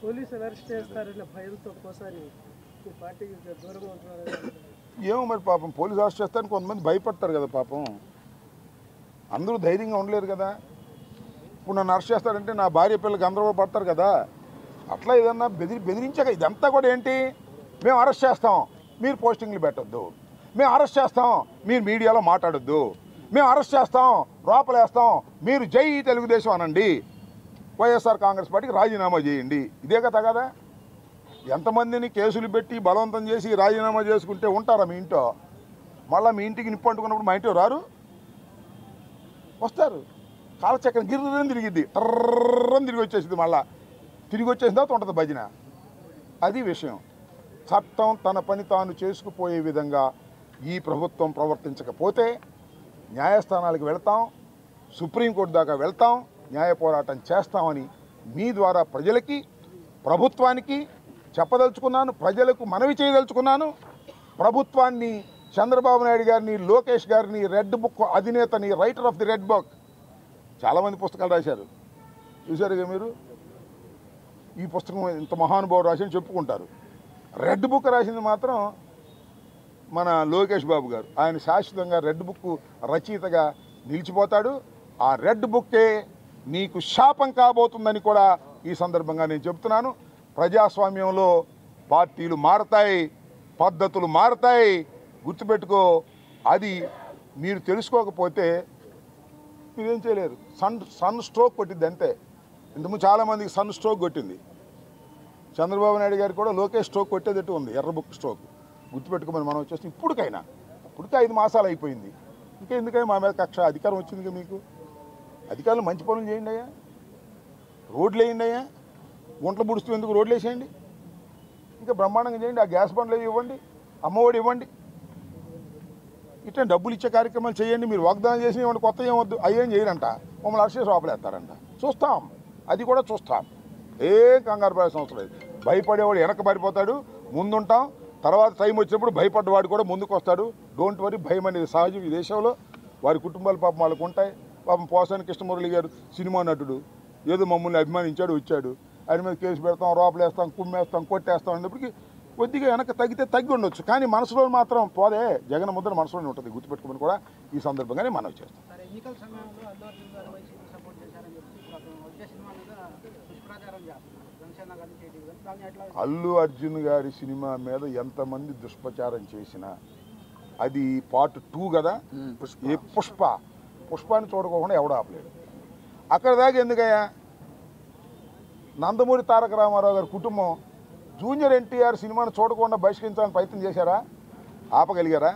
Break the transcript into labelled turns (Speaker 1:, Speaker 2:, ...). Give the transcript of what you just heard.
Speaker 1: పోలీసులు అరెస్ట్ చేస్తారనే భయంతో ఒకసారి ఈ పార్టీకి దూరంగా ఉంటున్నారు.
Speaker 2: ఏమో మరి పాపం పోలీసు అరెస్ట్ చేస్తారని కొంతమంది భయపడతారు కదా పాపం. అందరూ ధైర్యంగా ఉండలేరు కదా. ఇప్పుడు నన్ను అరెస్ట్ చేస్తారంటే నా భార్య పిల్లలకి అందరూ పడతారు కదా. అట్లా ఏదన్నా బెదిరించాక ఇదంతా కూడా ఏంటి, మేము అరెస్ట్ చేస్తాం మీరు పోస్టింగ్లు పెట్టొద్దు, మేము అరెస్ట్ చేస్తాం మీరు మీడియాలో మాట్లాడొద్దు, మేము అరెస్ట్ చేస్తాం లోపలేస్తాం మీరు జై తెలుగుదేశం అనండి, వైఎస్ఆర్ కాంగ్రెస్ పార్టీకి రాజీనామా చేయండి. ఇదే కదా. ఎంతమందిని కేసులు పెట్టి బలవంతం చేసి రాజీనామా చేసుకుంటే ఉంటారా మీ ఇంట్లో? మళ్ళీ మీ ఇంటికి నిప్పు అంటుకున్నప్పుడు మా ఇంట్లో రారు, వస్తారు. కాలచక్రం గిర్రని తిరిగిద్ది, టర్రని తిరిగి వచ్చేసింది. మళ్ళీ తిరిగి వచ్చేసిన తర్వాత ఉంటుంది భజన. అది విషయం. చట్టం తన పని తాను చేసుకుపోయే విధంగా ఈ ప్రభుత్వం ప్రవర్తించకపోతే న్యాయస్థానాలకు వెళ్తాం, సుప్రీంకోర్టు దాకా వెళ్తాం, న్యాయ పోరాటం చేస్తామని మీ ద్వారా ప్రజలకి ప్రభుత్వానికి చెప్పదలుచుకున్నాను, ప్రజలకు మనవి చేయదలుచుకున్నాను. ప్రభుత్వాన్ని, చంద్రబాబు నాయుడు గారిని, లోకేష్ గారిని, రెడ్ బుక్ అధినేతని, writer of the red book, చాలామంది పుస్తకాలు రాశారు చూశారుగా మీరు. ఈ పుస్తకం ఇంత మహానుభావుడు రాసి చెప్పుకుంటారు. రెడ్ బుక్ రాసింది మాత్రం మన లోకేష్ బాబు గారు. ఆయన శాశ్వతంగా రెడ్ బుక్ రచయితగా నిలిచిపోతాడు. ఆ రెడ్ బుక్కే నీకు శాపం కాబోతుందని కూడా ఈ సందర్భంగా నేను చెప్తున్నాను. ప్రజాస్వామ్యంలో పార్టీలు మారతాయి, పద్ధతులు మారతాయి, గుర్తుపెట్టుకో. అది మీరు తెలుసుకోకపోతే మీరేం చేయలేరు. సన్ స్ట్రోక్ కొట్టింది అంతే. ఇంతకుముందు చాలామందికి సన్ స్ట్రోక్ కొట్టింది. చంద్రబాబు నాయుడు గారికి కూడా లోకేష్ స్ట్రోక్ కొట్టేదట్టు ఉంది, ఎర్ర బుక్ స్ట్రోక్. గుర్తుపెట్టుకోమని మనం వచ్చేసి ఇప్పటికే 5 మాసాలు అయిపోయింది. ఇంకా ఎందుకని మా మీద కక్ష? అధికారం వచ్చింది మీకు. అధికారులు మంచి పనులు చేయండి అయ్యా, రోడ్లు వేయండి అయ్యా, గుంటలు పుడుస్తూ ఎందుకు రోడ్లు వేసేయండి, ఇంకా బ్రహ్మాండంగా చేయండి. ఆ గ్యాస్ బండ్లు ఇవ్వండి, అమ్మఒడి ఇవ్వండి, ఇట్లా డబ్బులు ఇచ్చే కార్యక్రమాలు చేయండి. మీరు వాగ్దానం చేసి ఇవ్వండి, కొత్త ఏమొద్దు. అయ్యేం చేయరంట, మమ్మల్ని అరెస్ట్ చేసి లోపలేస్తారంట. చూస్తాం, అది కూడా చూస్తాం. ఏం కంగారు పడే అవసరం లేదు. భయపడేవాడు వెనక పడిపోతాడు, ముందుంటాం. తర్వాత టైం వచ్చినప్పుడు భయపడ్డవాడు కూడా ముందుకు వస్తాడు. Don't worry. భయం అనేది సహజం ఈ దేశంలో. వారి కుటుంబాల పాపం వాళ్ళకు ఉంటాయి. పాపం పోసాని కృష్ణమురళి గారు సినిమా నటుడు, ఏదో మమ్మల్ని అభిమానించాడు, వచ్చాడు. ఆయన మీద కేసు పెడతాం, రోపలేస్తాం, కుమ్మేస్తాం, కొట్టేస్తాం అన్నప్పటికీ కొద్దిగా వెనక తగ్గి ఉండొచ్చు. కానీ మనసులో మాత్రం పోదే. జగన్ ముద్ర మనసులోనే ఉంటుంది, గుర్తుపెట్టుకోమని కూడా ఈ సందర్భంగానే మనవి చేస్తాం. అల్లు అర్జున్ గారి సినిమా మీద ఎంతమంది దుష్ప్రచారం చేసినా అది పార్ట్ 2 కదా. ఈ పుష్పాన్ని చూడకోకుండా ఎవడ ఆపలేడు. అక్కడ దాకా ఎందుకయ్యా? నందమూరి తారక రామారావు గారి కుటుంబం జూనియర్ ఎన్టీఆర్ సినిమాను చూడకుండా బహిష్కరించాలని ప్రయత్నం చేశారా? ఆపగలిగారా?